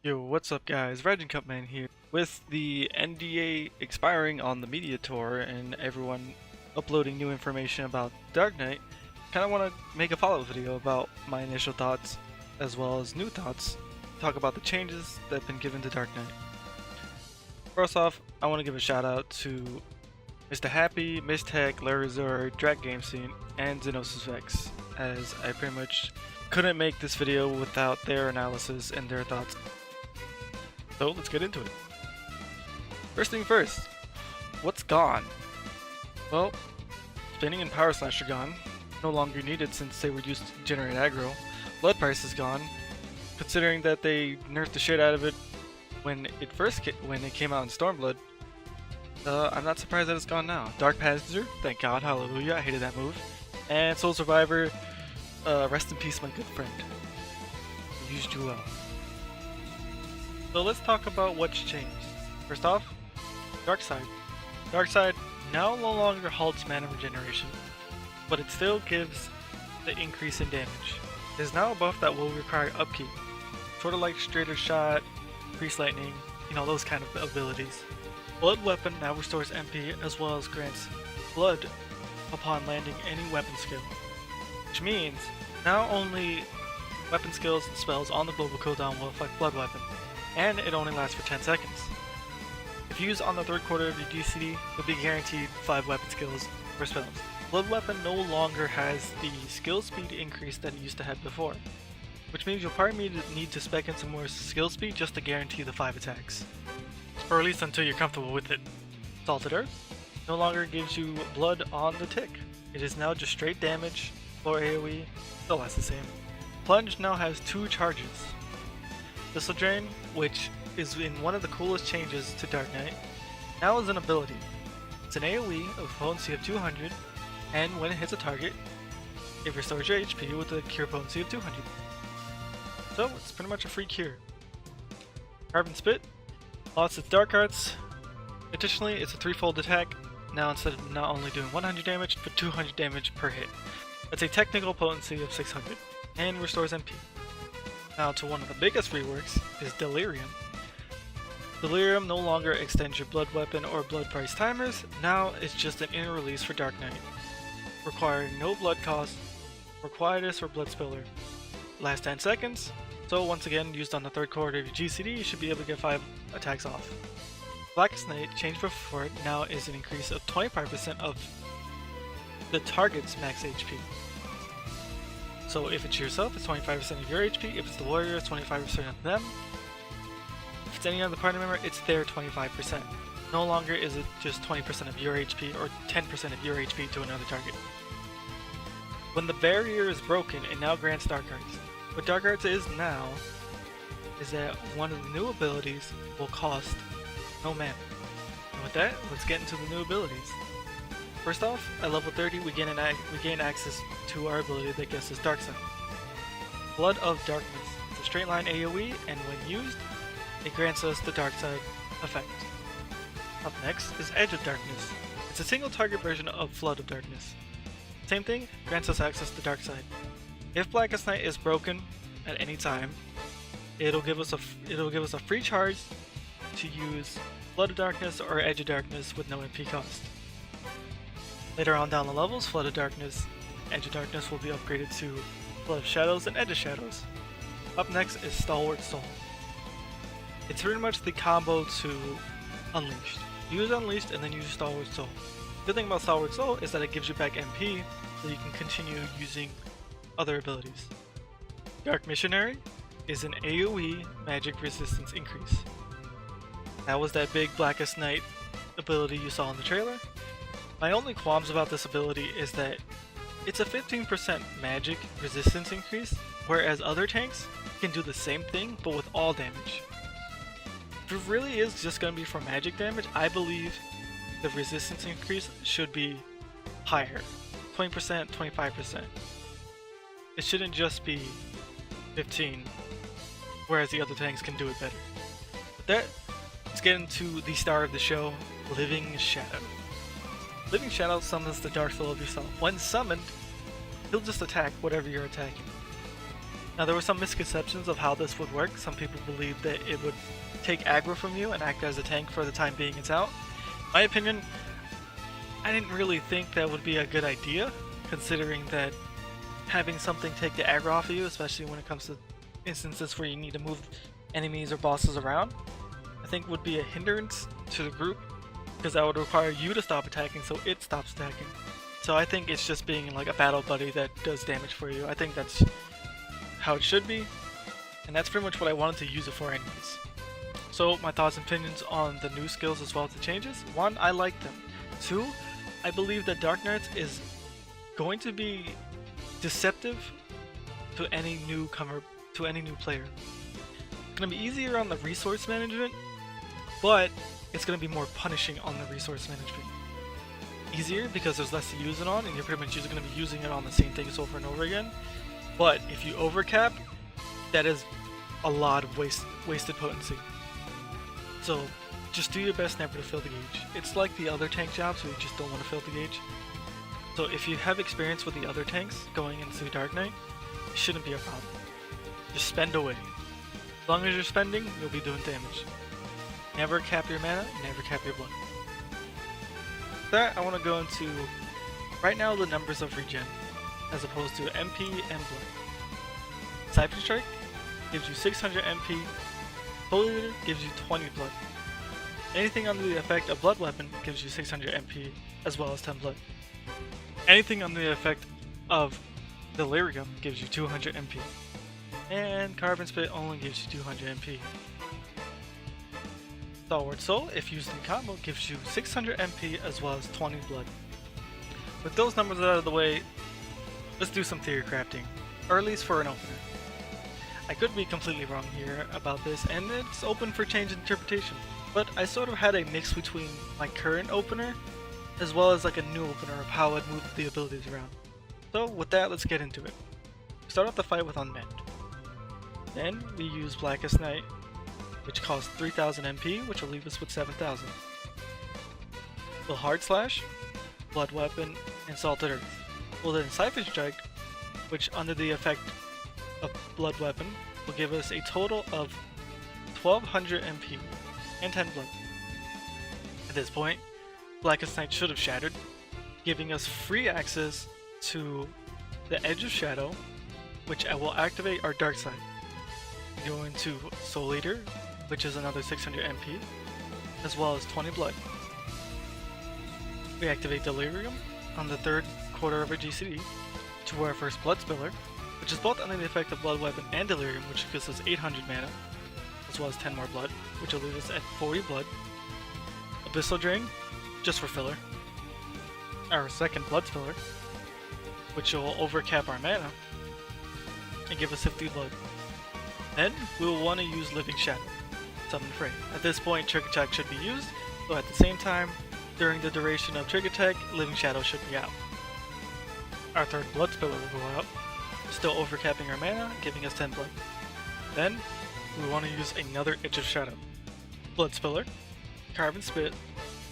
Yo, what's up guys? RaijinCutman here. With the NDA expiring on the MediaTour and everyone uploading new information about Dark Knight, kinda wanna make a follow-up video about my initial thoughts as well as new thoughts, talk about the changes that have been given to Dark Knight. First off, I wanna give a shout out to Mr. Happy, Miss Tech, Larazor, Drag Game Scene, and Xenosis Vex, as I pretty much couldn't make this video without their analysis and their thoughts. So let's get into it. First thing first, what's gone? Well, spinning and power slash are gone, no longer needed since they were used to generate aggro. Blood price is gone, considering that they nerfed the shit out of it when it came out in Stormblood. I'm not surprised that it's gone now. Dark Passenger, thank God, hallelujah, I hated that move. And Soul Survivor, rest in peace my good friend. I used you well. So let's talk about what's changed. First off, Dark Side. Dark Side now no longer halts mana regeneration, but it still gives the increase in damage. It is now a buff that will require upkeep, sort of like Straighter Shot, Increase Lightning, those kind of abilities. Blood Weapon now restores MP as well as grants blood upon landing any weapon skill, which means now only weapon skills and spells on the global cooldown will affect Blood Weapon, and it only lasts for 10 seconds. If used on the third quarter of your DCD, you'll be guaranteed 5 weapon skills or spells. Blood Weapon no longer has the skill speed increase that it used to have before, which means you'll probably need to spec in some more skill speed just to guarantee the 5 attacks. Or at least until you're comfortable with it. Salted Earth no longer gives you blood on the tick. It is now just straight damage for AoE, still lasts the same. Plunge now has 2 charges. Thistle Drain, which is in one of the coolest changes to Dark Knight, now is an ability. It's an AoE of potency of 200, and when it hits a target, it restores your HP with a cure potency of 200. So it's pretty much a free cure. Carbon Spit lost its Dark Arts. Additionally, it's a 3-fold attack, now instead of not only doing 100 damage, but 200 damage per hit. That's a technical potency of 600, and restores MP. Now to one of the biggest reworks is Delirium. Delirium no longer extends your blood weapon or blood price timers, now it's just an inner release for Dark Knight, requiring no blood cost, or quietus or blood spiller. Last 10 seconds, so once again used on the third quarter of your GCD, you should be able to get 5 attacks off. Blackest Night, changed before it, now is an increase of 25% of the target's max HP. So if it's yourself, it's 25% of your HP. If it's the warrior, it's 25% of them. If it's any other party member, it's their 25%. No longer is it just 20% of your HP or 10% of your HP to another target. When the barrier is broken, it now grants Dark Arts. What Dark Arts is now is that one of the new abilities will cost no mana. And with that, let's get into the new abilities. First off, at level 30 we gain access to our ability that gets us Dark Side. Blood of Darkness. It's a straight line AoE, and when used, it grants us the Dark Side effect. Up next is Edge of Darkness. It's a single target version of Flood of Darkness. Same thing, grants us access to Dark Side. If Blackest Night is broken at any time, it'll give us a free charge to use Flood of Darkness or Edge of Darkness with no MP cost. Later on down the levels, Flood of Darkness, Edge of Darkness will be upgraded to Flood of Shadows and Edge of Shadows. Up next is Stalwart Soul. It's pretty much the combo to Unleashed. Use Unleashed and then use Stalwart Soul. The good thing about Stalwart Soul is that it gives you back MP so you can continue using other abilities. Dark Missionary is an AoE magic resistance increase. That was that big Blackest Night ability you saw in the trailer. My only qualms about this ability is that it's a 15% magic resistance increase, whereas other tanks can do the same thing but with all damage. If it really is just going to be for magic damage, I believe the resistance increase should be higher. 20%, 25%. It shouldn't just be 15, whereas the other tanks can do it better. With that, let's get into the star of the show, Living Shadow. Living Shadow summons the Dark Soul of yourself. When summoned, he'll just attack whatever you're attacking. Now there were some misconceptions of how this would work. Some people believed that it would take aggro from you and act as a tank for the time being it's out. In my opinion, I didn't really think that would be a good idea, considering that having something take the aggro off of you, especially when it comes to instances where you need to move enemies or bosses around, I think would be a hindrance to the group, because that would require you to stop attacking so it stops attacking. So I think it's just being like a battle buddy that does damage for you. I think that's how it should be, and that's pretty much what I wanted to use it for anyways. So my thoughts and opinions on the new skills as well as the changes. 1, I like them. 2, I believe that Dark Knight is going to be deceptive to any newcomer, to any new player. It's going to be easier on the resource management, but it's going to be more punishing on the resource management. Easier because there's less to use it on, and you're pretty much just going to be using it on the same things over and over again. But if you overcap, that is a lot of wasted potency. So just do your best never to fill the gauge. It's like the other tank jobs where you just don't want to fill the gauge. So if you have experience with the other tanks going into Dark Knight, it shouldn't be a problem. Just spend away. As long as you're spending, you'll be doing damage. Never cap your mana, never cap your blood. With that, I want to go into right now the numbers of regen, as opposed to MP and blood. Siphon Strike gives you 600 MP, Holy Leader gives you 20 blood. Anything under the effect of Blood Weapon gives you 600 MP, as well as 10 blood. Anything under the effect of Delirium gives you 200 MP. And Carbon Spit only gives you 200 MP. Stalwart Soul, if used in combo, gives you 600 MP as well as 20 blood. With those numbers out of the way, let's do some theory crafting, or at least for an opener. I could be completely wrong here about this, and it's open for change in interpretation, but I sort of had a mix between my current opener as well as like a new opener of how I'd move the abilities around. So with that, let's get into it. We start off the fight with Unmanned. Then we use Blackest Night, which costs 3000 MP, which will leave us with 7000. We'll Hard Slash, Blood Weapon, and Salted Earth. We'll then Siphon Strike, which under the effect of Blood Weapon will give us a total of 1200 MP and 10 blood. At this point, Blackest Night should have shattered, giving us free access to the Edge of Shadow, which will activate our Dark Side. We go into Soul Eater, which is another 600 MP, as well as 20 blood. We activate Delirium on the third quarter of our GCD to our first Blood Spiller, which is both under the effect of Blood Weapon and Delirium, which gives us 800 mana, as well as 10 more blood, which will leave us at 40 blood. Abyssal Drain, just for filler. Our second Blood Spiller, which will overcap our mana and give us 50 blood. Then we will want to use Living Shadow, Summon Fray. At this point, Trick Attack should be used, so at the same time, during the duration of Trick Attack, Living Shadow should be out. Our third Blood Spiller will go out, still overcapping our mana, giving us 10 blood. Then, we want to use another Edge of Shadow. Blood Spiller, Carbon Spit,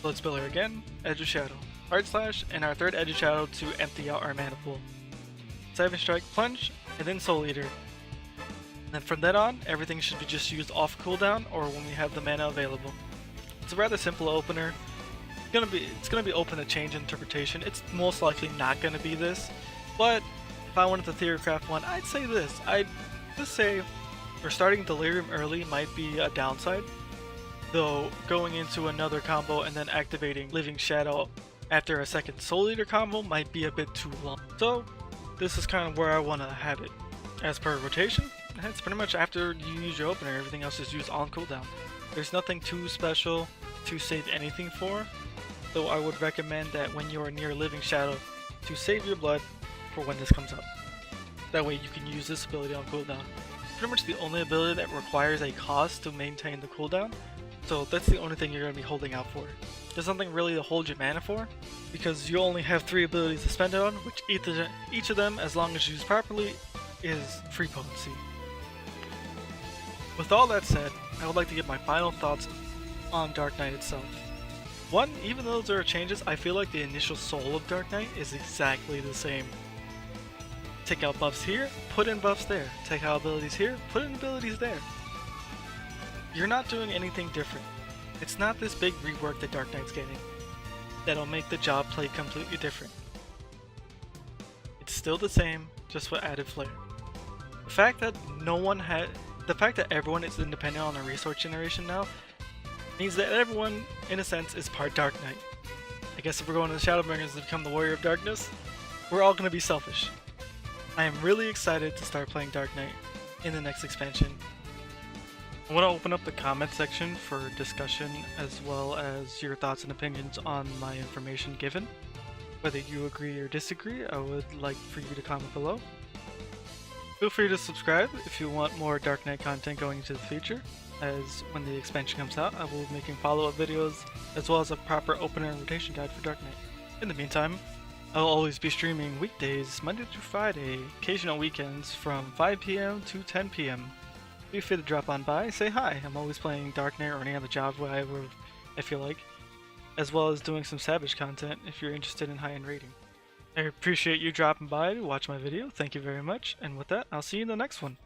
Blood Spiller again, Edge of Shadow, Hard Slash, and our third Edge of Shadow to empty out our mana pool. Siphon Strike, Plunge, and then Soul Eater. And then from then on, everything should be just used off cooldown or when we have the mana available. It's a rather simple opener. It's gonna be open to change interpretation. It's most likely not gonna be this, but if I wanted to theorycraft one, I'd say this. I'd just say for starting Delirium early might be a downside, though going into another combo and then activating Living Shadow after a second Soul Eater combo might be a bit too long. So this is kind of where I want to have it. As per rotation, it's pretty much after you use your opener, everything else is used on cooldown. There's nothing too special to save anything for, though I would recommend that when you are near Living Shadow to save your blood for when this comes up. That way you can use this ability on cooldown. Pretty much the only ability that requires a cost to maintain the cooldown, so that's the only thing you're going to be holding out for. There's nothing really to hold your mana for, because you only have 3 abilities to spend it on, which each of them, as long as used properly, is free potency. With all that said, I would like to give my final thoughts on Dark Knight itself. One, even though there are changes, I feel like the initial soul of Dark Knight is exactly the same. Take out buffs here, put in buffs there. Take out abilities here, put in abilities there. You're not doing anything different. It's not this big rework that Dark Knight's getting that'll make the job play completely different. It's still the same, just with added flair. The fact that everyone is independent on their resource generation now means that everyone, in a sense, is part Dark Knight. I guess if we're going to the Shadowbringers to become the Warrior of Darkness, we're all going to be selfish. I am really excited to start playing Dark Knight in the next expansion. I want to open up the comment section for discussion as well as your thoughts and opinions on my information given. Whether you agree or disagree, I would like for you to comment below. Feel free to subscribe if you want more Dark Knight content going into the future, as when the expansion comes out I will be making follow-up videos as well as a proper opener and rotation guide for Dark Knight. In the meantime, I'll always be streaming weekdays, Monday through Friday, occasional weekends from 5 PM to 10 PM. Feel free to drop on by, say hi. I'm always playing Dark Knight or any other job wherever I feel like, as well as doing some Savage content if you're interested in high-end rating. I appreciate you dropping by to watch my video, thank you very much, and with that, I'll see you in the next one.